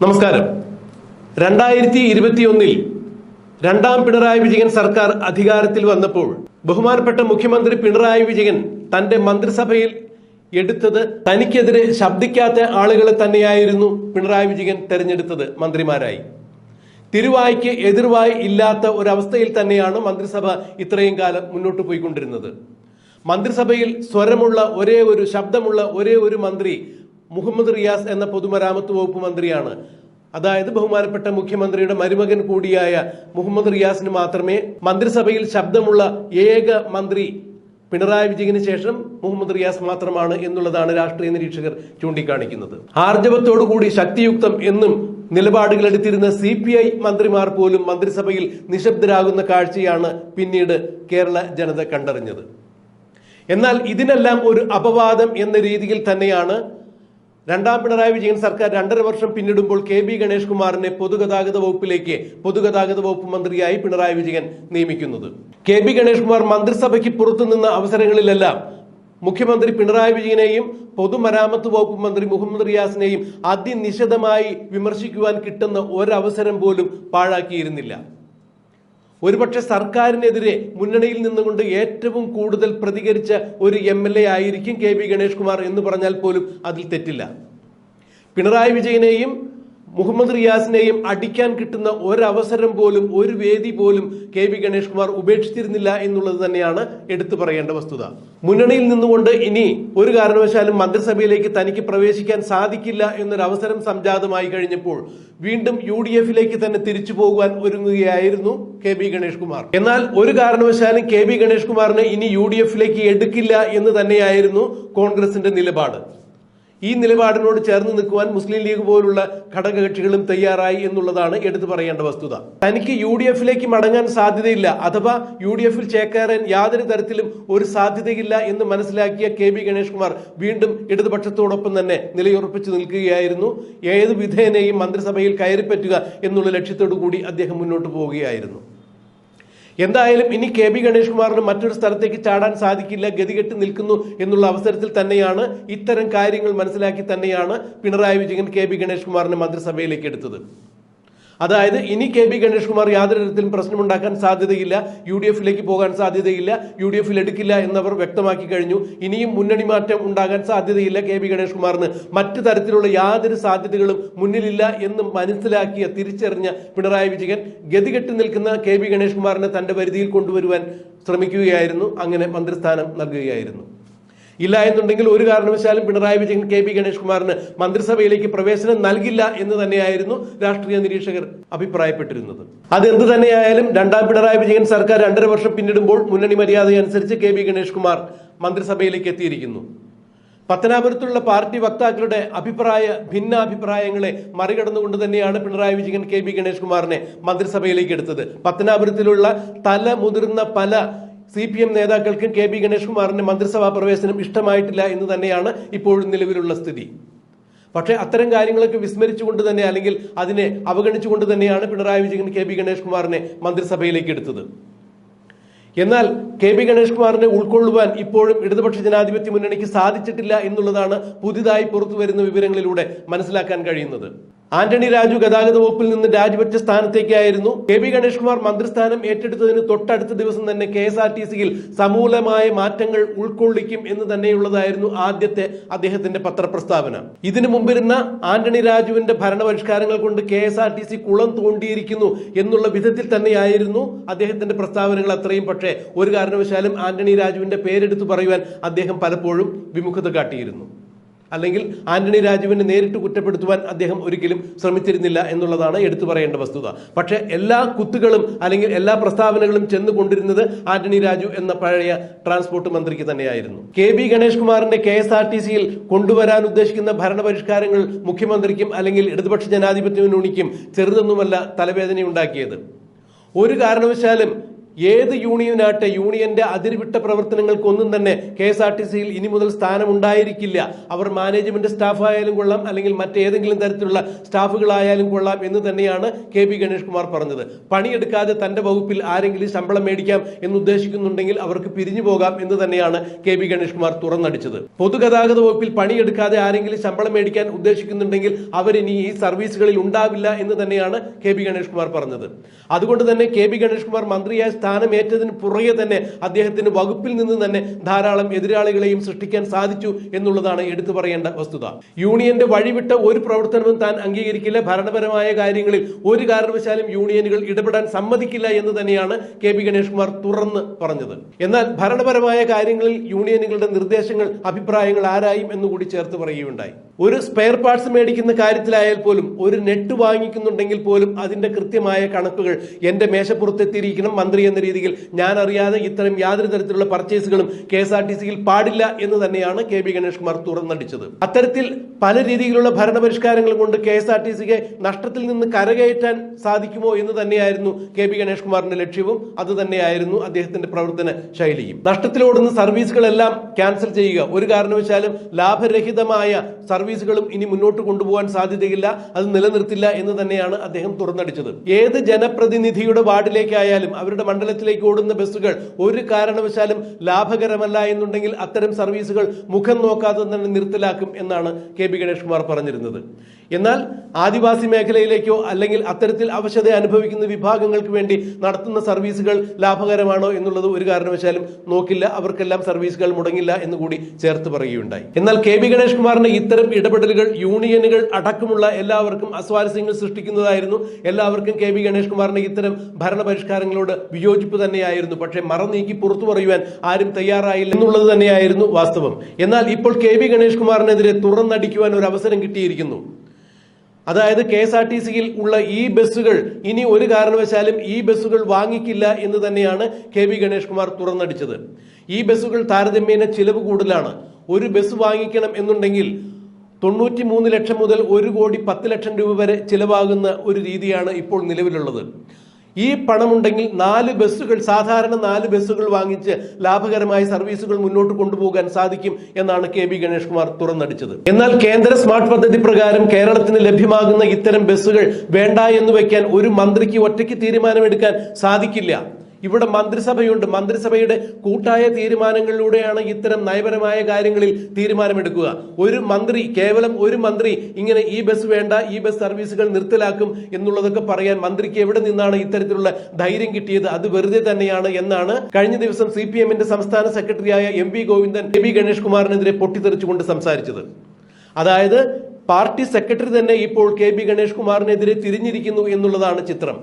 നമസ്കാരം. 2021 രണ്ടാം പിണറായി വിജയൻ സർക്കാർ അധികാരത്തിൽ വന്നപ്പോൾ ബഹുമാനപ്പെട്ട മുഖ്യമന്ത്രി പിണറായി വിജയൻ തന്റെ മന്ത്രിസഭയിൽ എടുത്തത് തനിക്കെതിരെ ശബ്ദിക്കാത്ത ആളുകളെ തന്നെയായിരുന്നു പിണറായി വിജയൻ തെരഞ്ഞെടുത്തത് മന്ത്രിമാരായി. തിരുവായ്ക്ക് എതിർവായി ഇല്ലാത്ത ഒരവസ്ഥയിൽ തന്നെയാണ് മന്ത്രിസഭ ഇത്രയും കാലം മുന്നോട്ട് പോയിക്കൊണ്ടിരുന്നത്. മന്ത്രിസഭയിൽ സ്വരമുള്ള ഒരേ ഒരു ശബ്ദമുള്ള ഒരേ ഒരു മന്ത്രി മുഹമ്മദ് റിയാസ് എന്ന പൊതുമരാമത്ത് വകുപ്പ് മന്ത്രിയാണ്. അതായത് ബഹുമാനപ്പെട്ട മുഖ്യമന്ത്രിയുടെ മരുമകൻ കൂടിയായ മുഹമ്മദ് റിയാസിന് മാത്രമേ മന്ത്രിസഭയിൽ ശബ്ദമുള്ള ഏക മന്ത്രി പിണറായി വിജയന് ശേഷം മുഹമ്മദ് റിയാസ് മാത്രമാണ് എന്നുള്ളതാണ് രാഷ്ട്രീയ നിരീക്ഷകർ ചൂണ്ടിക്കാണിക്കുന്നത്. ആർജവത്തോടുകൂടി ശക്തിയുക്തം എന്നും നിലപാടുകൾ എടുത്തിരുന്ന CPI മന്ത്രിമാർ പോലും മന്ത്രിസഭയിൽ നിശബ്ദരാകുന്ന കാഴ്ചയാണ് പിന്നീട് കേരള ജനത കണ്ടറിഞ്ഞത്. എന്നാൽ ഇതിനെല്ലാം ഒരു അപവാദം എന്ന രീതിയിൽ തന്നെയാണ് രണ്ടാം പിണറായി വിജയൻ സർക്കാർ 2.5 വർഷം പിന്നിടുമ്പോൾ KB ഗണേഷ് കുമാറിനെ പൊതുഗതാഗത വകുപ്പ് മന്ത്രിയായി പിണറായി വിജയൻ നിയമിക്കുന്നത്. KB ഗണേഷ് കുമാർ മന്ത്രിസഭയ്ക്ക് പുറത്തുനിന്ന അവസരങ്ങളിലെല്ലാം മുഖ്യമന്ത്രി പിണറായി വിജയനെയും പൊതുമരാമത്ത് വകുപ്പ് മന്ത്രി മുഹമ്മദ് റിയാസിനെയും അതിനിശിതമായി വിമർശിക്കുവാൻ കിട്ടുന്ന ഒരവസരം പോലും പാഴാക്കിയിരുന്നില്ല. ഒരുപക്ഷെ സർക്കാരിനെതിരെ മുന്നണിയിൽ നിന്നുകൊണ്ട് ഏറ്റവും കൂടുതൽ പ്രതികരിച്ച ഒരു MLA ആയിരിക്കും KB ഗണേഷ് കുമാർ എന്ന് പറഞ്ഞാൽ പോലും അതിൽ തെറ്റില്ല. പിണറായി വിജയനെയും മുഹമ്മദ് റിയാസിനെയും അടിക്കാൻ കിട്ടുന്ന ഒരവസരം പോലും ഒരു വേദി പോലും KB ഗണേഷ് കുമാർ ഉപേക്ഷിച്ചിരുന്നില്ല എന്നുള്ളത് തന്നെയാണ് എടുത്തു പറയേണ്ട വസ്തുത. മുന്നണിയിൽ നിന്നുകൊണ്ട് ഇനി ഒരു കാരണവശാലും മന്ത്രിസഭയിലേക്ക് തനിക്ക് പ്രവേശിക്കാൻ സാധിക്കില്ല എന്നൊരവസരം സംജാതമായി കഴിഞ്ഞപ്പോൾ വീണ്ടും UDF-ലേക്ക് തന്നെ തിരിച്ചു പോകുവാൻ ഒരുങ്ങുകയായിരുന്നു KB ഗണേഷ് കുമാർ. എന്നാൽ ഒരു കാരണവശാലും KB ഗണേഷ് കുമാറിനെ ഇനി UDF-ലേക്ക് എടുക്കില്ല എന്ന് തന്നെയായിരുന്നു കോൺഗ്രസിന്റെ നിലപാട്. ഈ നിലപാടിനോട് ചേർന്ന് നിൽക്കുവാൻ മുസ്ലിം ലീഗ് പോലുള്ള ഘടകകക്ഷികളും തയ്യാറായി എന്നുള്ളതാണ് എടുത്തു പറയേണ്ട വസ്തുത. തനിക്ക് UDF-ലേക്ക് മടങ്ങാൻ സാധ്യതയില്ല, അഥവാ UDF-ൽ ചേക്കേറാൻ യാതൊരു തരത്തിലും ഒരു സാധ്യതയില്ല എന്ന് മനസ്സിലാക്കിയ KB ഗണേഷ് കുമാർ വീണ്ടും ഇടതുപക്ഷത്തോടൊപ്പം തന്നെ നിലയുറപ്പിച്ചു നിൽക്കുകയായിരുന്നു. ഏത് വിധേനയും മന്ത്രിസഭയിൽ കയറിപ്പറ്റുക എന്നുള്ള ലക്ഷ്യത്തോടു കൂടി അദ്ദേഹം മുന്നോട്ട് പോവുകയായിരുന്നു. എന്തായാലും ഇനി KB ഗണേഷ് കുമാറിന് മറ്റൊരു സ്ഥലത്തേക്ക് ചാടാൻ സാധിക്കില്ല, ഗതികെട്ട് നിൽക്കുന്നു എന്നുള്ള അവസരത്തിൽ തന്നെയാണ് ഇത്തരം കാര്യങ്ങൾ മനസ്സിലാക്കി തന്നെയാണ് പിണറായി വിജയൻ KB ഗണേഷ് കുമാറിനെ മന്ത്രിസഭയിലേക്ക് എടുത്തത്. അതായത് ഇനി KB ഗണേഷ് കുമാർ യാതൊരു തരത്തിലും പ്രശ്നമുണ്ടാക്കാൻ സാധ്യതയില്ല, UDF-ലേക്ക് പോകാൻ സാധ്യതയില്ല, UDF-ൽ എടുക്കില്ല എന്നവർ വ്യക്തമാക്കി കഴിഞ്ഞു. ഇനിയും മുന്നണി മാറ്റം ഉണ്ടാകാൻ സാധ്യതയില്ല, KB ഗണേഷ് കുമാറിന് മറ്റു തരത്തിലുള്ള യാതൊരു സാധ്യതകളും മുന്നിലില്ല എന്ന് മനസ്സിലാക്കിയ തിരിച്ചറിഞ്ഞ പിണറായി വിജയൻ ഗതികെട്ട് നിൽക്കുന്ന KB ഗണേഷ് കുമാറിനെ തന്റെ പരിധിയിൽ കൊണ്ടുവരുവാൻ ശ്രമിക്കുകയായിരുന്നു. അങ്ങനെ മന്ത്രിസ്ഥാനം നൽകുകയായിരുന്നു. ഇല്ല എന്നുണ്ടെങ്കിൽ ഒരു കാരണവശാലും പിണറായി വിജയൻ KB ഗണേഷ് കുമാറിന് മന്ത്രിസഭയിലേക്ക് പ്രവേശനം നൽകില്ല എന്ന് തന്നെയായിരുന്നു രാഷ്ട്രീയ നിരീക്ഷകർ അഭിപ്രായപ്പെട്ടിരുന്നത്. അതെന്ത് തന്നെയായാലും രണ്ടാം പിണറായി വിജയൻ സർക്കാർ 2.5 വർഷം പിന്നിടുമ്പോൾ മുന്നണി മര്യാദയനുസരിച്ച് KB ഗണേഷ് കുമാർ മന്ത്രിസഭയിലേക്ക് എത്തിയിരിക്കുന്നു. പത്തനാപുരത്തുള്ള പാർട്ടി വക്താക്കളുടെ ഭിന്നാഭിപ്രായങ്ങളെ മറികടന്നുകൊണ്ട് തന്നെയാണ് പിണറായി വിജയൻ KB ഗണേഷ് കുമാറിനെ മന്ത്രിസഭയിലേക്ക് എടുത്തത്. പത്തനാപുരത്തിലുള്ള മുതിർന്ന പല CPM നേതാക്കൾക്കും KB ഗണേഷ് കുമാറിന്റെ മന്ത്രിസഭാ പ്രവേശനം ഇഷ്ടമായിട്ടില്ല എന്ന് തന്നെയാണ് ഇപ്പോഴും നിലവിലുള്ള സ്ഥിതി. പക്ഷേ അത്തരം കാര്യങ്ങളൊക്കെ വിസ്മരിച്ചുകൊണ്ട് തന്നെ അല്ലെങ്കിൽ അതിനെ അവഗണിച്ചുകൊണ്ട് തന്നെയാണ് പിണറായി വിജയൻ KB ഗണേഷ് കുമാറിനെ മന്ത്രിസഭയിലേക്ക് എടുത്തത്. എന്നാൽ KB ഗണേഷ് കുമാറിനെ ഉൾക്കൊള്ളുവാൻ ഇപ്പോഴും ഇടതുപക്ഷ ജനാധിപത്യ മുന്നണിക്ക് സാധിച്ചിട്ടില്ല എന്നുള്ളതാണ് പുതിയതായി പുറത്തു വരുന്ന വിവരങ്ങളിലൂടെ മനസ്സിലാക്കാൻ കഴിയുന്നത്. ആന്റണി രാജു ഗതാഗത വകുപ്പിൽ നിന്ന് രാജിവെച്ച സ്ഥാനത്തേക്കായിരുന്നു KB ഗണേഷ് കുമാർ മന്ത്രിസ്ഥാനം ഏറ്റെടുത്തതിന് തൊട്ടടുത്ത ദിവസം തന്നെ KSRTC-യിൽ സമൂലമായ മാറ്റങ്ങൾ ഉൾക്കൊള്ളിക്കും എന്ന് തന്നെയുള്ളതായിരുന്നു ആദ്യത്തെ അദ്ദേഹത്തിന്റെ പത്രപ്രസ്താവന. ഇതിനു മുമ്പിരുന്ന ആന്റണി രാജുവിന്റെ ഭരണപരിഷ്കാരങ്ങൾ കൊണ്ട് KSRTC കുളം തോണ്ടിയിരിക്കുന്നു എന്നുള്ള വിധത്തിൽ തന്നെയായിരുന്നു അദ്ദേഹത്തിന്റെ പ്രസ്താവനകൾ അത്രയും. പക്ഷേ ഒരു കാരണവശാലും ആന്റണി രാജുവിന്റെ പേരെടുത്തു പറയുവാൻ അദ്ദേഹം പലപ്പോഴും വിമുഖത കാട്ടിയിരുന്നു. അല്ലെങ്കിൽ ആന്റണി രാജുവിനെ നേരിട്ട് കുറ്റപ്പെടുത്തുവാൻ അദ്ദേഹം ഒരിക്കലും ശ്രമിച്ചിരുന്നില്ല എന്നുള്ളതാണ് എടുത്തു പറയേണ്ട വസ്തുത. പക്ഷേ എല്ലാ കുത്തുകളും അല്ലെങ്കിൽ എല്ലാ പ്രസ്താവനകളും ചെന്നുകൊണ്ടിരുന്നത് ആന്റണി രാജു എന്ന പഴയ ട്രാൻസ്പോർട്ട് മന്ത്രിക്ക് തന്നെയായിരുന്നു. KB ഗണേഷ് കുമാറിന്റെ KSRTC-യിൽ കൊണ്ടുവരാൻ ഉദ്ദേശിക്കുന്ന ഭരണപരിഷ്കാരങ്ങൾ മുഖ്യമന്ത്രിക്കും അല്ലെങ്കിൽ ഇടതുപക്ഷ ജനാധിപത്യ മുന്നണിക്കും ചെറുതൊന്നുമല്ല തലവേദനയുണ്ടാക്കിയത്. ഒരു കാരണവശാലും ഏത് യൂണിയനാട്ടെ യൂണിയന്റെ അതിർവിട്ട പ്രവർത്തനങ്ങൾക്കൊന്നും തന്നെ KSRTCയിൽ ഇനി മുതൽ സ്ഥാനമുണ്ടായിരിക്കില്ല. അവർ മാനേജ്മെന്റ് സ്റ്റാഫ് ആയാലും കൊള്ളാം, അല്ലെങ്കിൽ മറ്റേതെങ്കിലും തരത്തിലുള്ള സ്റ്റാഫുകളായാലും കൊള്ളാം എന്ന് തന്നെയാണ് KB ഗണേഷ് കുമാർ പറഞ്ഞത്. പണിയെടുക്കാതെ തന്റെ വകുപ്പിൽ ആരെങ്കിലും ശമ്പളം മേടിക്കാം എന്ന് ഉദ്ദേശിക്കുന്നുണ്ടെങ്കിൽ അവർക്ക് പിരിഞ്ഞു പോകാം എന്ന് തന്നെയാണ് KB ഗണേഷ് കുമാർ തുറന്നടിച്ചത്. പൊതുഗതാഗത വകുപ്പിൽ പണിയെടുക്കാതെ ആരെങ്കിലും ശമ്പളം മേടിക്കാൻ ഉദ്ദേശിക്കുന്നുണ്ടെങ്കിൽ അവരിനി ഈ സർവീസുകളിൽ ഉണ്ടാവില്ല എന്ന് തന്നെയാണ് KB ഗണേഷ് കുമാർ പറഞ്ഞത്. അതുകൊണ്ട് തന്നെ KB ഗണേഷ് കുമാർ മന്ത്രിയായ സ്ഥാനമേറ്റതിന് പുറകെ തന്നെ അദ്ദേഹത്തിന് വകുപ്പിൽ നിന്ന് തന്നെ ധാരാളം എതിരാളികളെയും സൃഷ്ടിക്കാൻ സാധിച്ചു എന്നുള്ളതാണ് എടുത്തു പറയേണ്ട വസ്തുത. യൂണിയന്റെ വഴിവിട്ട ഒരു പ്രവർത്തനവും താൻ അംഗീകരിക്കില്ല. ഭരണപരമായ കാര്യങ്ങളിൽ ഒരു കാരണവശാലും യൂണിയനുകൾ ഇടപെടാൻ സമ്മതിക്കില്ല എന്ന് തന്നെയാണ് KB ഗണേഷ് കുമാർ തുറന്ന് പറഞ്ഞത്. എന്നാൽ ഭരണപരമായ കാര്യങ്ങളിൽ യൂണിയനുകളുടെ നിർദ്ദേശങ്ങൾ, അഭിപ്രായങ്ങൾ ആരായും എന്നുകൂടി ചേർത്ത് പറയുകയുണ്ടായി. ഒരു സ്പെയർ പാർട്സ് മേടിക്കുന്ന കാര്യത്തിലായാൽ പോലും, ഒരു നെറ്റ് വാങ്ങിക്കുന്നുണ്ടെങ്കിൽ പോലും അതിന്റെ കൃത്യമായ കണക്കുകൾ എന്റെ മേശപ്പുറത്തെത്തിയിരിക്കണം. മന്ത്രി എന്ന രീതിയിൽ ഞാൻ അറിയാതെ ഇത്തരം യാതൊരു തരത്തിലുള്ള പർച്ചേസുകളും KSRTCയിൽ പാടില്ല എന്ന് തന്നെയാണ് KB ഗണേഷ് കുമാർ തുറന്നടിച്ചത്. അത്തരത്തിൽ പല രീതിയിലുള്ള ഭരണപരിഷ്കാരങ്ങൾ കൊണ്ട് KSRTCക്ക് നഷ്ടത്തിൽ നിന്ന് കരകയറ്റാൻ സാധിക്കുമോ എന്ന് തന്നെയായിരുന്നു KB ഗണേഷ് കുമാറിന്റെ ലക്ഷ്യവും അത് തന്നെയായിരുന്നു അദ്ദേഹത്തിന്റെ പ്രവർത്തന ശൈലിയും. നഷ്ടത്തിലോടുന്ന സർവീസുകളെല്ലാം ക്യാൻസൽ ചെയ്യുക, ഒരു കാരണവശാലും ലാഭരഹിതമായ സർവീസുകളും ഇനി മുന്നോട്ട് കൊണ്ടുപോകാൻ സാധ്യതയില്ല, അത് നിലനിർത്തില്ല എന്ന് തന്നെയാണ് അദ്ദേഹം തുറന്നടിച്ചത്. ഏത് ജനപ്രതിനിധിയുടെ വാർഡിലേക്കായാലും അവരുടെ മണ്ഡലത്തിലേക്ക് ഓടുന്ന ബസ്സുകൾ ഒരു കാരണവശാലും ലാഭകരമല്ല എന്നുണ്ടെങ്കിൽ അത്തരം സർവീസുകൾ മുഖം നോക്കാതെ തന്നെ നിർത്തലാക്കും എന്നാണ് KB ഗണേഷ് കുമാർ പറഞ്ഞിരുന്നത്. എന്നാൽ ആദിവാസി മേഖലയിലേക്കോ അല്ലെങ്കിൽ അത്തരത്തിൽ അവശത അനുഭവിക്കുന്ന വിഭാഗങ്ങൾക്ക് വേണ്ടി നടത്തുന്ന സർവീസുകൾ ലാഭകരമാണോ എന്നുള്ളത് ഒരു കാരണവശാലും നോക്കില്ല, അവർക്കെല്ലാം സർവീസുകൾ മുടങ്ങില്ല എന്ന് കൂടി ചേർത്ത് പറയുകയുണ്ടായി. എന്നാൽ KB ഗണേഷ് കുമാറിന്റെ ഇത്തരം ഇടപെടലുകൾ യൂണിയനുകൾ അടക്കമുള്ള എല്ലാവർക്കും അസ്വാരസ്യങ്ങൾ സൃഷ്ടിക്കുന്നതായിരുന്നു. എല്ലാവർക്കും KB ഗണേഷ് കുമാറിന്റെ ഇത്തരം ഭരണപരിഷ്കാരങ്ങളോട് വിയോജിപ്പ് തന്നെയായിരുന്നു. പക്ഷേ മറനീക്കി പുറത്തു പറയുവാൻ ആരും തയ്യാറായില്ല എന്നുള്ളത് തന്നെയായിരുന്നു വാസ്തവം. എന്നാൽ ഇപ്പോൾ KB ഗണേഷ് കുമാറിനെതിരെ തുറന്നടിക്കുവാൻ ഒരു അവസരം കിട്ടിയിരിക്കുന്നു. അതായത് KSRTCയിൽ ഉള്ള ഈ ബസ്സുകൾ ഇനി ഒരു കാരണവശാലും ഈ ബസ്സുകൾ വാങ്ങിക്കില്ല എന്ന് തന്നെയാണ് KB ഗണേഷ് കുമാർ തുറന്നടിച്ചത്. ഈ ബസ്സുകൾ താരതമ്യേന ചിലവ് കൂടുതലാണ്. ഒരു ബസ് വാങ്ങിക്കണം എന്നുണ്ടെങ്കിൽ 93 ലക്ഷം മുതൽ 1,10 ലക്ഷം രൂപ വരെ ചിലവാകുന്ന ഒരു രീതിയാണ് ഇപ്പോൾ നിലവിലുള്ളത്. ഈ പണമുണ്ടെങ്കിൽ 4 ബസ്സുകൾ, സാധാരണ 4 ബസ്സുകൾ വാങ്ങിച്ച് ലാഭകരമായ സർവീസുകൾ മുന്നോട്ട് കൊണ്ടുപോകാൻ സാധിക്കും എന്നാണ് KB ഗണേഷ് കുമാർ തുറന്നടിച്ചത്. എന്നാൽ കേന്ദ്ര സ്മാർട്ട് പദ്ധതി പ്രകാരം കേരളത്തിന് ലഭ്യമാകുന്ന ഇത്തരം ബസ്സുകൾ വേണ്ട എന്ന് വെക്കാൻ ഒരു മന്ത്രിക്ക് ഒറ്റയ്ക്ക് തീരുമാനമെടുക്കാൻ സാധിക്കില്ല. ഇവിടെ മന്ത്രിസഭയുണ്ട്. മന്ത്രിസഭയുടെ കൂട്ടായ തീരുമാനങ്ങളിലൂടെയാണ് ഇത്തരം നയപരമായ കാര്യങ്ങളിൽ തീരുമാനമെടുക്കുക. ഒരു മന്ത്രി, കേവലം ഒരു മന്ത്രി ഇങ്ങനെ ഈ ബസ് വേണ്ട, ഈ ബസ് സർവീസുകൾ നിർത്തലാക്കും എന്നുള്ളതൊക്കെ പറയാൻ മന്ത്രിക്ക് എവിടെ നിന്നാണ് ഇത്തരത്തിലുള്ള ധൈര്യം കിട്ടിയത്? അത് വെറുതെ തന്നെയാണ് എന്നാണ് കഴിഞ്ഞ ദിവസം CPMന്റെ സംസ്ഥാന സെക്രട്ടറിയായ MP ഗോവിന്ദൻ KB ഗണേഷ് കുമാറിനെതിരെ പൊട്ടിത്തെറിച്ചുകൊണ്ട് സംസാരിച്ചത്. അതായത് പാർട്ടി സെക്രട്ടറി തന്നെ ഇപ്പോൾ KB ഗണേഷ് കുമാറിനെതിരെ തിരിഞ്ഞിരിക്കുന്നു എന്നുള്ളതാണ് ചിത്രം.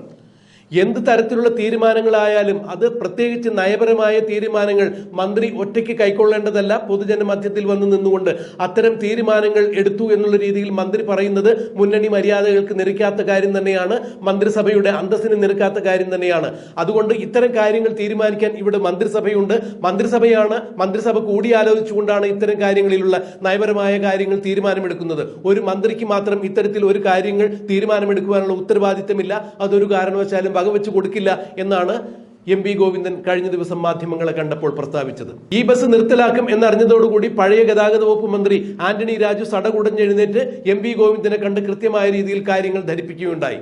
എന്ത് തരത്തിലുള്ള തീരുമാനങ്ങളായാലും അത് പ്രത്യേകിച്ച് നയപരമായ തീരുമാനങ്ങൾ മന്ത്രി ഒറ്റയ്ക്ക് കൈക്കൊള്ളേണ്ടതല്ല. പൊതുജന മധ്യത്തിൽ വന്ന് നിന്നുകൊണ്ട് അത്തരം തീരുമാനങ്ങൾ എടുത്തു എന്നുള്ള രീതിയിൽ മന്ത്രി പറയുന്നത് മുന്നണി മര്യാദകൾക്ക് നിരക്കാത്ത കാര്യം തന്നെയാണ്, മന്ത്രിസഭയുടെ അന്തസ്സിന് നിരക്കാത്ത കാര്യം തന്നെയാണ്. അതുകൊണ്ട് ഇത്തരം കാര്യങ്ങൾ തീരുമാനിക്കാൻ ഇവിടെ മന്ത്രിസഭയുണ്ട്. മന്ത്രിസഭ കൂടിയാലോചിച്ചുകൊണ്ടാണ് ഇത്തരം കാര്യങ്ങളിലുള്ള നയപരമായ കാര്യങ്ങൾ തീരുമാനമെടുക്കുന്നത്. ഒരു മന്ത്രിക്ക് മാത്രം ഇത്തരത്തിൽ ഒരു കാര്യങ്ങൾ തീരുമാനമെടുക്കുവാനുള്ള ഉത്തരവാദിത്തമില്ല. അതൊരു കാരണവശാലും വകവെച്ചു കൊടുക്കില്ല എന്നാണ് MP ഗോവിന്ദൻ കഴിഞ്ഞ ദിവസം മാധ്യമങ്ങളെ കണ്ടപ്പോൾ പ്രസ്താവിച്ചത്. ഈ ബസ് നിർത്തലാക്കും എന്നറിഞ്ഞതോടുകൂടി പഴയ ഗതാഗത വകുപ്പ് മന്ത്രി ആന്റണി രാജു സടകുടഞ്ഞെഴുന്നേറ്റ് MP ഗോവിന്ദനെ കണ്ട് കൃത്യമായ രീതിയിൽ കാര്യങ്ങൾ ധരിപ്പിക്കുകയുണ്ടായി.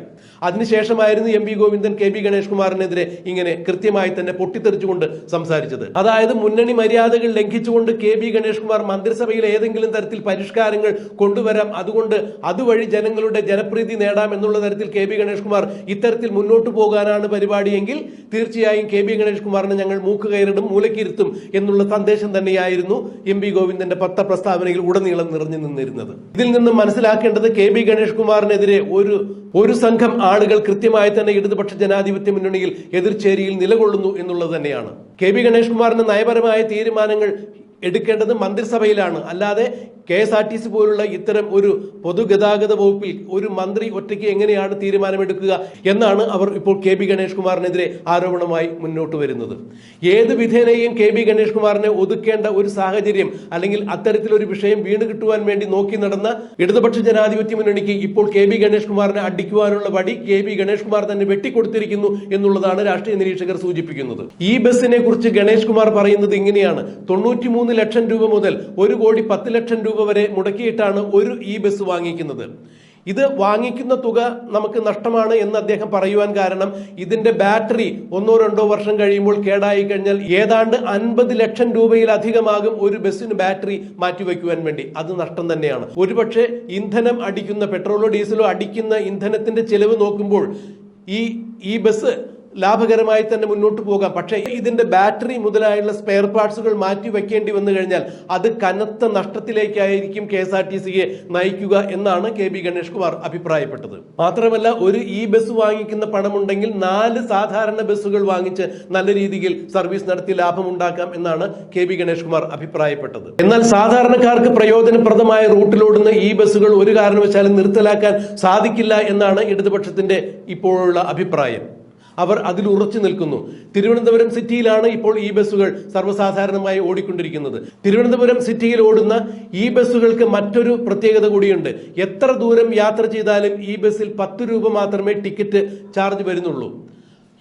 അതിനുശേഷമായിരുന്നു MP ഗോവിന്ദൻ KB ഗണേഷ് കുമാറിനെതിരെ ഇങ്ങനെ കൃത്യമായി തന്നെ പൊട്ടിത്തെറിച്ചുകൊണ്ട് സംസാരിച്ചത്. അതായത് മുന്നണി മര്യാദകൾ ലംഘിച്ചുകൊണ്ട് KB ഗണേഷ് കുമാർ മന്ത്രിസഭയിൽ ഏതെങ്കിലും തരത്തിൽ പരിഷ്കാരങ്ങൾ കൊണ്ടുവരാം, അതുകൊണ്ട് അതുവഴി ജനങ്ങളുടെ ജനപ്രീതി നേടാം എന്നുള്ള തരത്തിൽ KB ഗണേഷ് കുമാർ ഇത്തരത്തിൽ മുന്നോട്ട് പോകാനാണ് പരിപാടിയെങ്കിൽ തീർച്ചയായും KB ഗണേഷ് കുമാറിനെ ഞങ്ങൾ മൂക്കുകയറിടും, മൂലക്കിരുത്തും എന്നുള്ള സന്ദേശം തന്നെയായിരുന്നു MP ഗോവിന്ദന്റെ പ്രസ്താവനയിൽ ഉടനീളം നിറഞ്ഞു നിന്നിരുന്നത്. ഇതിൽ നിന്നും മനസ്സിലാക്കേണ്ടത് KB ഗണേഷ് കുമാറിനെതിരെ ഒരു സംഘം ആളുകൾ കൃത്യമായി തന്നെ ഇടതുപക്ഷ ജനാധിപത്യ മുന്നണിയിൽ എതിർചേരിയിൽ നിലകൊള്ളുന്നു എന്നുള്ളത് തന്നെയാണ്. KB ഗണേഷ് കുമാറിന് നയപരമായ തീരുമാനങ്ങൾ എടുക്കേണ്ടത് മന്ത്രിസഭയിലാണ്, അല്ലാതെ KSRTC പോലുള്ള ഇത്തരം ഒരു പൊതുഗതാഗത വകുപ്പിൽ ഒരു മന്ത്രി ഒറ്റയ്ക്ക് എങ്ങനെയാണ് തീരുമാനമെടുക്കുക എന്നാണ് അവർ ഇപ്പോൾ KB ഗണേഷ് കുമാറിനെതിരെ ആരോപണമായി മുന്നോട്ട് വരുന്നത്. ഏത് വിധേനയും KB ഗണേഷ് കുമാറിനെ ഒതുക്കേണ്ട ഒരു സാഹചര്യം അല്ലെങ്കിൽ അത്തരത്തിലൊരു വിഷയം വീണ് കിട്ടുവാൻ വേണ്ടി നോക്കി നടന്ന ഇടതുപക്ഷ ജനാധിപത്യ മുന്നണിക്ക് ഇപ്പോൾ KB ഗണേഷ് കുമാറിനെ അടിക്കുവാനുള്ള വടി KB ഗണേഷ് കുമാർ തന്നെ വെട്ടിക്കൊടുത്തിരിക്കുന്നു എന്നുള്ളതാണ് രാഷ്ട്രീയ നിരീക്ഷകർ സൂചിപ്പിക്കുന്നത്. ഈ ബസ്സിനെ കുറിച്ച് ഗണേഷ് കുമാർ പറയുന്നത് ഇങ്ങനെയാണ്: 93 ലക്ഷം രൂപ മുതൽ 1,10,00,000 രൂപ വരെ മുടക്കിയിട്ടാണ് ഒരു ഈ ബസ് വാങ്ങിക്കുന്നത്. ഇത് വാങ്ങിക്കുന്ന തുക നമുക്ക് നഷ്ടമാണ് എന്ന് അദ്ദേഹം പറയുവാൻ കാരണം ഇതിന്റെ ബാറ്ററി 1-2 വർഷം കഴിയുമ്പോൾ കേടായി കഴിഞ്ഞാൽ ഏതാണ്ട് 50 ലക്ഷം രൂപയിലധികമാകും ഒരു ബസ്സിന് ബാറ്ററി മാറ്റിവെക്കുവാൻ വേണ്ടി. അത് നഷ്ടം തന്നെയാണ്. ഒരുപക്ഷെ ഇന്ധനം അടിക്കുന്ന പെട്രോളോ ഡീസലോ അടിക്കുന്ന ഇന്ധനത്തിന്റെ ചെലവ് നോക്കുമ്പോൾ ഈ ബസ് ലാഭകരമായി തന്നെ മുന്നോട്ട് പോകാം. പക്ഷേ ഇതിന്റെ ബാറ്ററി മുതലായുള്ള സ്പെയർ പാർട്സുകൾ മാറ്റി വെക്കേണ്ടി വന്നു കഴിഞ്ഞാൽ അത് കനത്ത നഷ്ടത്തിലേക്കായിരിക്കും KSRTCയെ നയിക്കുക എന്നാണ് KB ഗണേഷ് കുമാർ അഭിപ്രായപ്പെട്ടത്. മാത്രമല്ല, ഒരു ഈ ബസ് വാങ്ങിക്കുന്ന പണമുണ്ടെങ്കിൽ 4 സാധാരണ ബസ്സുകൾ വാങ്ങിച്ച് നല്ല രീതിയിൽ സർവീസ് നടത്തി ലാഭമുണ്ടാക്കാം എന്നാണ് KB ഗണേഷ് കുമാർ അഭിപ്രായപ്പെട്ടത്. എന്നാൽ സാധാരണക്കാർക്ക് പ്രയോജനപ്രദമായ റൂട്ടിലോടുന്ന ഈ ബസ്സുകൾ ഒരു കാരണവശാലും നിർത്തലാക്കാൻ സാധിക്കില്ല എന്നാണ് ഇടതുപക്ഷത്തിന്റെ ഇപ്പോഴുള്ള അഭിപ്രായം. അവർ അതിൽ ഉറച്ചു നിൽക്കുന്നു. തിരുവനന്തപുരം സിറ്റിയിലാണ് ഇപ്പോൾ ഈ ബസ്സുകൾ സർവ്വസാധാരണമായി ഓടിക്കൊണ്ടിരിക്കുന്നത്. തിരുവനന്തപുരം സിറ്റിയിൽ ഓടുന്ന ഈ ബസ്സുകൾക്ക് മറ്റൊരു പ്രത്യേകത കൂടിയുണ്ട്. എത്ര ദൂരം യാത്ര ചെയ്താലും ഈ ബസ്സിൽ 10 രൂപ മാത്രമേ ടിക്കറ്റ് ചാർജ് വരുന്നുള്ളൂ.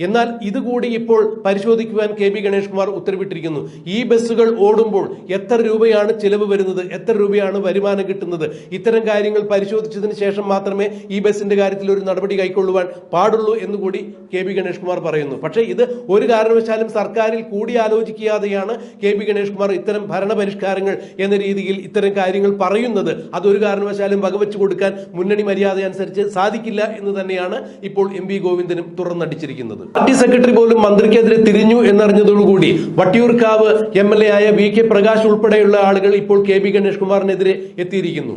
എന്നാൽ ഇതുകൂടി ഇപ്പോൾ പരിശോധിക്കുവാൻ KB ഗണേഷ് കുമാർ ഉത്തരവിട്ടിരിക്കുന്നു. ഈ ബസ്സുകൾ ഓടുമ്പോൾ എത്ര രൂപയാണ് ചിലവ് വരുന്നത്, എത്ര രൂപയാണ് വരുമാനം കിട്ടുന്നത്, ഇത്തരം കാര്യങ്ങൾ പരിശോധിച്ചതിന് ശേഷം മാത്രമേ ഈ ബസ്സിന്റെ കാര്യത്തിൽ ഒരു നടപടി കൈക്കൊള്ളുവാൻ പാടുള്ളൂ എന്നുകൂടി KB ഗണേഷ് കുമാർ പറയുന്നു. പക്ഷേ ഇത് ഒരു കാരണവശാലും സർക്കാരിൽ കൂടിയാലോചിക്കാതെയാണ് KB ഗണേഷ് കുമാർ ഇത്തരം ഭരണപരിഷ്കാരങ്ങൾ എന്ന രീതിയിൽ ഇത്തരം കാര്യങ്ങൾ പറയുന്നത്. അതൊരു കാരണവശാലും വകവെച്ചു കൊടുക്കാൻ മുന്നണി മര്യാദ അനുസരിച്ച് സാധിക്കില്ല എന്ന് തന്നെയാണ് ഇപ്പോൾ MP ഗോവിന്ദനും തുറന്നടിച്ചിരിക്കുന്നത്. പാർട്ടി സെക്രട്ടറി പോലും മന്ത്രിക്കെതിരെ തിരിഞ്ഞു എന്നറിഞ്ഞതോടുകൂടി വട്ടിയൂർക്കാവ് MLA ആയ VK പ്രകാശ് ഉൾപ്പെടെയുള്ള ആളുകൾ ഇപ്പോൾ KB ഗണേഷ് കുമാറിനെതിരെ എത്തിയിരിക്കുന്നു.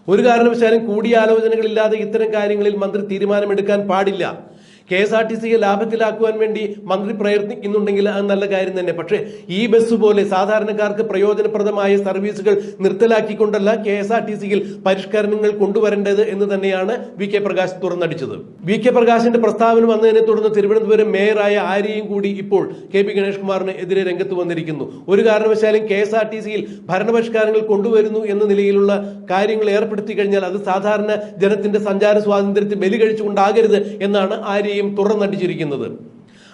ഒരു കാരണവശാലും കൂടിയാലോചനകളില്ലാതെ ഇത്തരം കാര്യങ്ങളിൽ മന്ത്രി തീരുമാനമെടുക്കാൻ പാടില്ല. KSRTCയെ ലാഭത്തിലാക്കുവാൻ വേണ്ടി മന്ത്രി പ്രയത്നിക്കുന്നുണ്ടെങ്കിൽ അത് നല്ല കാര്യം തന്നെ. പക്ഷേ ഈ ബസ് പോലെ സാധാരണക്കാർക്ക് പ്രയോജനപ്രദമായ സർവീസുകൾ നിർത്തലാക്കിക്കൊണ്ടല്ല KSRTCയിൽ പരിഷ്കരണങ്ങൾ കൊണ്ടുവരേണ്ടത് എന്ന് തന്നെയാണ് VK പ്രകാശ് തുറന്നടിച്ചത്. VK പ്രകാശിന്റെ പ്രസ്താവന വന്നതിനെ തുടർന്ന് തിരുവനന്തപുരം മേയറായ ആര്യയും കൂടി ഇപ്പോൾ KB ഗണേഷ് കുമാറിന് എതിരെ രംഗത്ത് വന്നിരിക്കുന്നു. ഒരു കാരണവശാലും KSRTCയിൽ ഭരണപരിഷ്കാരങ്ങൾ കൊണ്ടുവരുന്നു എന്ന നിലയിലുള്ള കാര്യങ്ങൾ ഏർപ്പെടുത്തി കഴിഞ്ഞാൽ അത് സാധാരണ ജനത്തിന്റെ സഞ്ചാര സ്വാതന്ത്ര്യത്തെ ബലി കഴിച്ചുകൊണ്ടാകരുത് എന്നാണ് ആര്യ തുറന്നടിച്ചിരിക്കുന്നത്.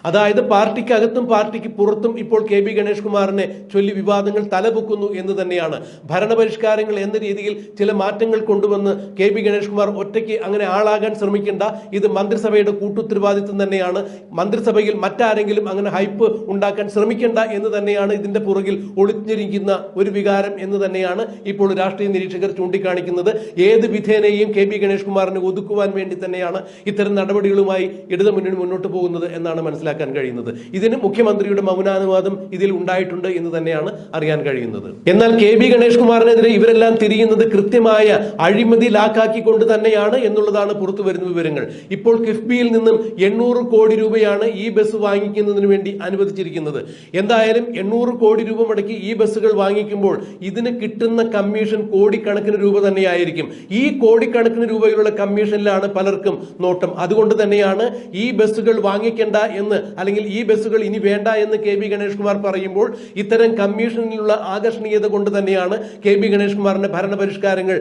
അതായത് പാർട്ടിക്കകത്തും പാർട്ടിക്ക് പുറത്തും ഇപ്പോൾ KB ഗണേഷ് കുമാറിനെ ചൊല്ലി വിവാദങ്ങൾ തലപൊക്കുന്നു എന്ന് തന്നെയാണ്. ഭരണപരിഷ്കാരങ്ങൾ എന്ന രീതിയിൽ ചില മാറ്റങ്ങൾ കൊണ്ടുവന്ന് KB ഗണേഷ് കുമാർ ഒറ്റയ്ക്ക് അങ്ങനെ ആളാകാൻ ശ്രമിക്കേണ്ട. ഇത് മന്ത്രിസഭയുടെ കൂട്ടുത്തരവാദിത്വം തന്നെയാണ്. മന്ത്രിസഭയിൽ മറ്റാരെങ്കിലും അങ്ങനെ ഹൈപ്പ് ഉണ്ടാക്കാൻ ശ്രമിക്കേണ്ട എന്ന് തന്നെയാണ് ഇതിന്റെ പുറകിൽ ഒളിഞ്ഞിരിക്കുന്ന ഒരു വികാരം എന്ന് തന്നെയാണ് ഇപ്പോൾ രാഷ്ട്രീയ നിരീക്ഷകർ ചൂണ്ടിക്കാണിക്കുന്നത്. ഏത് വിധേനയും KB ഗണേഷ് കുമാറിനെ ഒതുക്കുവാൻ വേണ്ടി തന്നെയാണ് ഇത്തരം നടപടികളുമായി ഇടതുമുന്നണി മുന്നോട്ട് പോകുന്നത് എന്നാണ് മനസ്സിലാക്കുന്നത്. കഴിയുന്നത് ഇതിന് മുഖ്യമന്ത്രിയുടെ മൗനാനുവാദം ഇതിൽ ഉണ്ടായിട്ടുണ്ട് എന്ന് തന്നെയാണ് അറിയാൻ കഴിയുന്നത്. എന്നാൽ KB ഗണേഷ് കുമാറിനെതിരെ ഇവരെല്ലാം തിരിയുന്നത് കൃത്യമായ അഴിമതി ലാക്കാക്കിക്കൊണ്ട് തന്നെയാണ് എന്നുള്ളതാണ് പുറത്തു വരുന്ന വിവരങ്ങൾ. ഇപ്പോൾ കിഫ്ബിയിൽ നിന്നും 800 കോടി രൂപയാണ് ഈ ബസ് വാങ്ങിക്കുന്നതിന് വേണ്ടി അനുവദിച്ചിരിക്കുന്നത്. എന്തായാലും 800 കോടി രൂപ മുടക്കി ഈ ബസ്സുകൾ വാങ്ങിക്കുമ്പോൾ ഇതിന് കിട്ടുന്ന കമ്മീഷൻ കോടിക്കണക്കിന് രൂപ തന്നെയായിരിക്കും. ഈ കോടിക്കണക്കിന് രൂപയിലുള്ള കമ്മീഷനിലാണ് പലർക്കും നോട്ടം. അതുകൊണ്ട് തന്നെയാണ് ഈ ബസ്സുകൾ വാങ്ങിക്കേണ്ട എന്ന് അല്ലെങ്കിൽ ഈ ബസ്സുകൾ ഇനി വേണ്ട എന്ന് KB ഗണേഷ് കുമാർ പറയുമ്പോൾ ഇത്തരം കമ്മീഷനിലുള്ള ആകർഷണീയത കൊണ്ട് തന്നെയാണ് KB ഗണേഷ് കുമാറിന്റെ ഭരണപരിഷ്കാരങ്ങൾ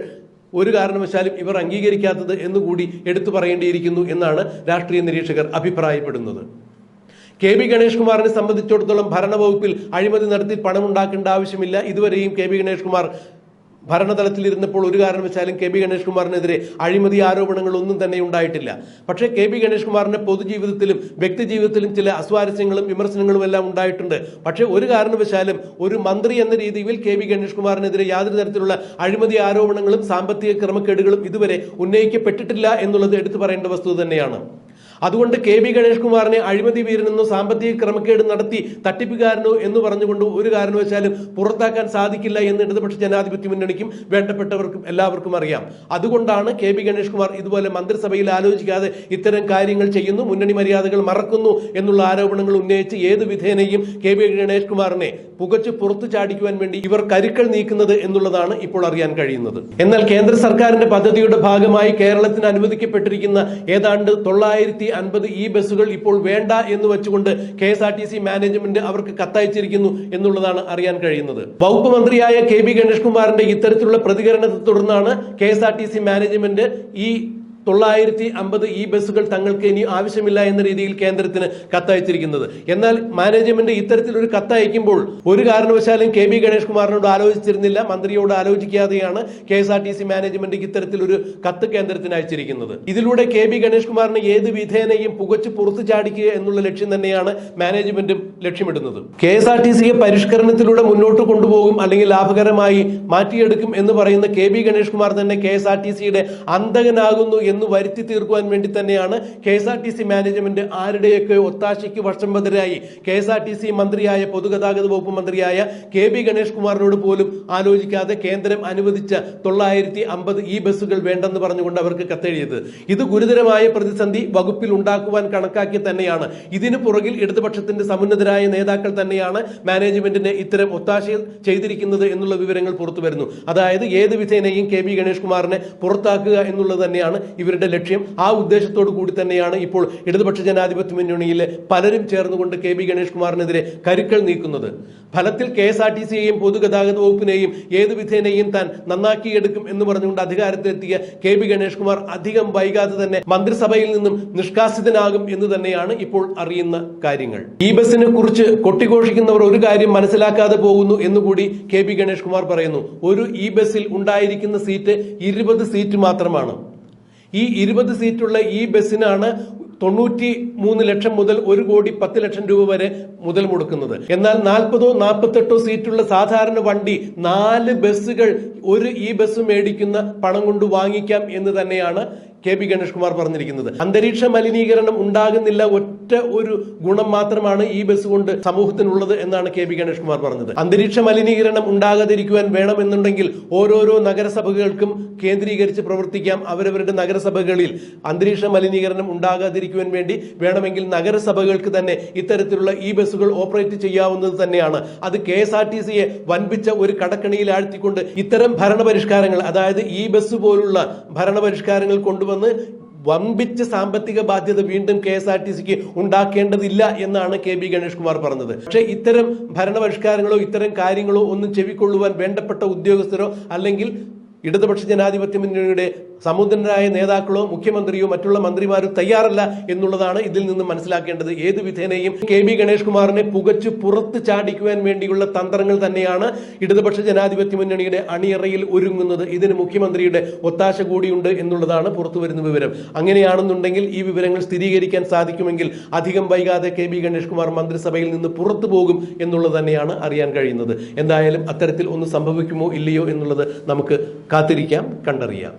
ഒരു കാരണവശാലും ഇവർ അംഗീകരിക്കാത്തത് എന്നുകൂടി എടുത്തു പറയേണ്ടിയിരിക്കുന്നു എന്നാണ് രാഷ്ട്രീയ നിരീക്ഷകർ അഭിപ്രായപ്പെടുന്നത്. KB ഗണേഷ് കുമാറിനെ സംബന്ധിച്ചിടത്തോളം ഭരണവകുപ്പിൽ അഴിമതി നടത്തി പണമുണ്ടാക്കേണ്ട ആവശ്യമില്ല. ഇതുവരെയും KB ഗണേഷ് കുമാർ ഭരണതലത്തിലിരുന്നപ്പോൾ ഒരു കാരണവശാലും KB ഗണേഷ് കുമാറിനെതിരെ അഴിമതി ആരോപണങ്ങളൊന്നും തന്നെ ഉണ്ടായിട്ടില്ല. പക്ഷേ KB ഗണേഷ് കുമാറിന്റെ പൊതുജീവിതത്തിലും വ്യക്തിജീവിതത്തിലും ചില അസ്വാരസ്യങ്ങളും വിമർശനങ്ങളും എല്ലാം ഉണ്ടായിട്ടുണ്ട്. പക്ഷേ ഒരു കാരണവശാലും ഒരു മന്ത്രി എന്ന രീതിയിൽ KB ഗണേഷ് കുമാറിനെതിരെ യാതൊരു തരത്തിലുള്ള അഴിമതി ആരോപണങ്ങളും സാമ്പത്തിക ക്രമക്കേടുകളും ഇതുവരെ ഉന്നയിക്കപ്പെട്ടിട്ടില്ല എന്നുള്ളത് എടുത്തു പറയേണ്ട വസ്തുത തന്നെയാണ്. അതുകൊണ്ട് KB ഗണേഷ് കുമാറിനെ അഴിമതി വീരനെന്നോ സാമ്പത്തിക ക്രമക്കേട് നടത്തി തട്ടിപ്പുകാരനോ എന്ന് പറഞ്ഞുകൊണ്ട് ഒരു കാരണവശാലും പുറത്താക്കാൻ സാധിക്കില്ല എന്ന് ഇടതുപക്ഷ ജനാധിപത്യ മുന്നണിക്കും വേണ്ടപ്പെട്ടവർക്കും എല്ലാവർക്കും അറിയാം. അതുകൊണ്ടാണ് KB ഗണേഷ് കുമാർ ഇതുപോലെ മന്ത്രിസഭയിൽ ആലോചിക്കാതെ ഇത്തരം കാര്യങ്ങൾ ചെയ്യുന്നു, മുന്നണി മര്യാദകൾ മറക്കുന്നു എന്നുള്ള ആരോപണങ്ങൾ ഉന്നയിച്ച് ഏത് വിധേനയും KB ഗണേഷ് കുമാറിനെ പുകച്ചു പുറത്തു ചാടിക്കുവാൻ വേണ്ടി ഇവർ കരുക്കൾ നീക്കുന്നത് എന്നുള്ളതാണ് ഇപ്പോൾ അറിയാൻ കഴിയുന്നത്. എന്നാൽ കേന്ദ്ര സർക്കാരിന്റെ പദ്ധതിയുടെ ഭാഗമായി കേരളത്തിന് അനുവദിക്കപ്പെട്ടിരിക്കുന്ന ഏതാണ്ട് 950 ഈ ബസ്സുകൾ ഇപ്പോൾ വേണ്ട എന്ന് വെച്ചുകൊണ്ട് KSRTC മാനേജ്മെന്റ് അവർക്ക് കത്തയച്ചിരിക്കുന്നു എന്നുള്ളതാണ് അറിയാൻ കഴിയുന്നത്. വകുപ്പ് മന്ത്രിയായ KB ഗണേഷ് കുമാറിന്റെ ഇത്തരത്തിലുള്ള പ്രതികരണത്തെ തുടർന്നാണ് KSRTC മാനേജ്മെന്റ് ഈ 950 ഈ ബസ്സുകൾ തങ്ങൾക്ക് ഇനി ആവശ്യമില്ല എന്ന രീതിയിൽ കേന്ദ്രത്തിന് കത്തയച്ചിരിക്കുന്നത്. എന്നാൽ മാനേജ്മെന്റ് ഇത്തരത്തിലൊരു കത്തയക്കുമ്പോൾ ഒരു കാരണവശാലും KB ഗണേഷ് കുമാറിനോട് ആലോചിച്ചിരുന്നില്ല, മന്ത്രിയോട് ആലോചിക്കാതെയാണ് KSRTC മാനേജ്മെന്റ് ഇത്തരത്തിലൊരു കത്ത് കേന്ദ്രത്തിന് അയച്ചിരിക്കുന്നത്. ഇതിലൂടെ KB ഗണേഷ് കുമാറിനെ ഏത് വിധേനയും പുകച്ചു പുറത്തു ചാടിക്കുക എന്നുള്ള ലക്ഷ്യം തന്നെയാണ് മാനേജ്മെന്റും ലക്ഷ്യമിടുന്നത്. KSRTCയെ പരിഷ്കരണത്തിലൂടെ മുന്നോട്ട് കൊണ്ടുപോകും അല്ലെങ്കിൽ ലാഭകരമായി മാറ്റിയെടുക്കും എന്ന് പറയുന്ന KB ഗണേഷ് കുമാർ തന്നെ KSRTCയുടെ അന്തകനാകുന്നു എന്ന് വരുത്തി തീർക്കുവാൻ വേണ്ടി തന്നെയാണ് KSRTC മാനേജ്മെന്റ് ആരുടെയൊക്കെ ഒത്താശയ്ക്ക് വശംബദ്ധരായി KSRTC മന്ത്രിയായ പൊതുഗതാഗത വകുപ്പ് മന്ത്രിയായ KB ഗണേഷ് കുമാറിനോട് പോലും ആലോചിക്കാതെ കേന്ദ്രം അനുവദിച്ച 950 ഈ ബസ്സുകൾ വേണ്ടെന്ന് പറഞ്ഞുകൊണ്ട് അവർക്ക് കത്തെഴുതിയത്. ഇത് ഗുരുതരമായ പ്രതിസന്ധി വകുപ്പിൽ ഉണ്ടാക്കുവാൻ കണക്കാക്കി തന്നെയാണ്. ഇതിനു പുറകിൽ ഇടതുപക്ഷത്തിന്റെ സമുന്നതരായ നേതാക്കൾ തന്നെയാണ് മാനേജ്മെന്റിന് ഇത്തരം ഒത്താശ ചെയ്തിരിക്കുന്നത് എന്നുള്ള വിവരങ്ങൾ പുറത്തു വരുന്നു. അതായത് ഏത് വിധേനയും KB ഗണേഷ് കുമാറിനെ പുറത്താക്കുക എന്നുള്ളത് തന്നെയാണ് ഇവരുടെ ലക്ഷ്യം. ആ ഉദ്ദേശത്തോടു കൂടി തന്നെയാണ് ഇപ്പോൾ ഇടതുപക്ഷ ജനാധിപത്യ മുന്നണിയിലെ പലരും ചേർന്നുകൊണ്ട് KB ഗണേഷ് കുമാറിനെതിരെ കരുക്കൾ നീക്കുന്നത്. ഫലത്തിൽ KSRTCയെയും പൊതുഗതാഗത വകുപ്പിനെയും ഏത് വിധേനയും താൻ നന്നാക്കിയെടുക്കും എന്ന് പറഞ്ഞുകൊണ്ട് അധികാരത്തിലെത്തിയ KB ഗണേഷ് കുമാർ അധികം വൈകാതെ തന്നെ മന്ത്രിസഭയിൽ നിന്നും നിഷ്കാസിതനാകും എന്ന് തന്നെയാണ് ഇപ്പോൾ അറിയുന്ന കാര്യങ്ങൾ. ഈ ബസിനെ കുറിച്ച് കൊട്ടിഘോഷിക്കുന്നവർ ഒരു കാര്യം മനസ്സിലാക്കാതെ പോകുന്നു എന്നുകൂടി KB ഗണേഷ് കുമാർ പറയുന്നു. ഒരു ഈ ബസിൽ ഉണ്ടായിരിക്കുന്ന സീറ്റ് 20 സീറ്റ് മാത്രമാണ്. ഈ 20 സീറ്റുള്ള ഈ ബസ്സിനാണ് 93 ലക്ഷം മുതൽ 1,10,00,000 രൂപ വരെ മുതൽ മുടക്കുന്നത്. എന്നാൽ 40ഓ 48ഓ സീറ്റുള്ള സാധാരണ വണ്ടി 4 ബസ്സുകൾ ഒരു ഈ ബസ് മേടിക്കുന്ന പണം കൊണ്ട് വാങ്ങിക്കാം എന്ന് തന്നെയാണ് KB ഗണേഷ് കുമാർ പറഞ്ഞിരിക്കുന്നത്. അന്തരീക്ഷ മലിനീകരണം ഉണ്ടാകുന്നില്ല, ഒറ്റ ഒരു ഗുണം മാത്രമാണ് ഈ ബസ് കൊണ്ട് സമൂഹത്തിനുള്ളത് എന്നാണ് KB ഗണേഷ് കുമാർ പറഞ്ഞത്. അന്തരീക്ഷ മലിനീകരണം ഉണ്ടാകാതിരിക്കുവാൻ വേണമെന്നുണ്ടെങ്കിൽ ഓരോരോ നഗരസഭകൾക്കും കേന്ദ്രീകരിച്ച് പ്രവർത്തിക്കാം. അവരവരുടെ നഗരസഭകളിൽ അന്തരീക്ഷ മലിനീകരണം ഉണ്ടാകാതിരിക്കുവാൻ വേണ്ടി വേണമെങ്കിൽ നഗരസഭകൾക്ക് തന്നെ ഇത്തരത്തിലുള്ള ഈ ബസ്സുകൾ ഓപ്പറേറ്റ് ചെയ്യാവുന്നത് തന്നെയാണ്. അത് KSRTCയെ വൻപിച്ച ഒരു കടക്കണിയിൽ ആഴ്ത്തിക്കൊണ്ട് ഇത്തരം ഭരണപരിഷ്കാരങ്ങൾ, അതായത് ഈ ബസ് പോലുള്ള ഭരണപരിഷ്കാരങ്ങൾ കൊണ്ടുവന്ന് വമ്പിച്ച സാമ്പത്തിക ബാധ്യത വീണ്ടും KSRTCക്ക് ഉണ്ടാക്കേണ്ടതില്ല എന്നാണ് KB ഗണേഷ് കുമാർ പറഞ്ഞത്. പക്ഷേ ഇത്തരം ഭരണപരിഷ്കാരങ്ങളോ ഇത്തരം കാര്യങ്ങളോ ഒന്നും ചെവിക്കൊള്ളുവാൻ വേണ്ടപ്പെട്ട ഉദ്യോഗസ്ഥരോ അല്ലെങ്കിൽ ഇടതുപക്ഷ ജനാധിപത്യ മുന്നണിയുടെ സമുദ്രനായ നേതാക്കളോ മുഖ്യമന്ത്രിയോ മറ്റുള്ള മന്ത്രിമാരോ തയ്യാറല്ല എന്നുള്ളതാണ് ഇതിൽ നിന്ന് മനസ്സിലാക്കേണ്ടത്. ഏത് വിധേനയും KB ഗണേഷ് കുമാറിനെ പുകച്ചു പുറത്ത് ചാടിക്കുവാൻ വേണ്ടിയുള്ള തന്ത്രങ്ങൾ തന്നെയാണ് ഇടതുപക്ഷ ജനാധിപത്യ മുന്നണിയുടെ അണിയറയിൽ ഒരുങ്ങുന്നത്. ഇതിന് മുഖ്യമന്ത്രിയുടെ ഒത്താശ കൂടിയുണ്ട് എന്നുള്ളതാണ് പുറത്തുവരുന്ന വിവരം. അങ്ങനെയാണെന്നുണ്ടെങ്കിൽ ഈ വിവരങ്ങൾ സ്ഥിരീകരിക്കാൻ സാധിക്കുമെങ്കിൽ അധികം വൈകാതെ KB ഗണേഷ് കുമാർ മന്ത്രിസഭയിൽ നിന്ന് പുറത്തു പോകും എന്നുള്ളത് തന്നെയാണ് അറിയാൻ കഴിയുന്നത്. എന്തായാലും അത്തരത്തിൽ ഒന്ന് സംഭവിക്കുമോ ഇല്ലയോ എന്നുള്ളത് നമുക്ക് കാത്തിരിക്കാം, കണ്ടറിയാം.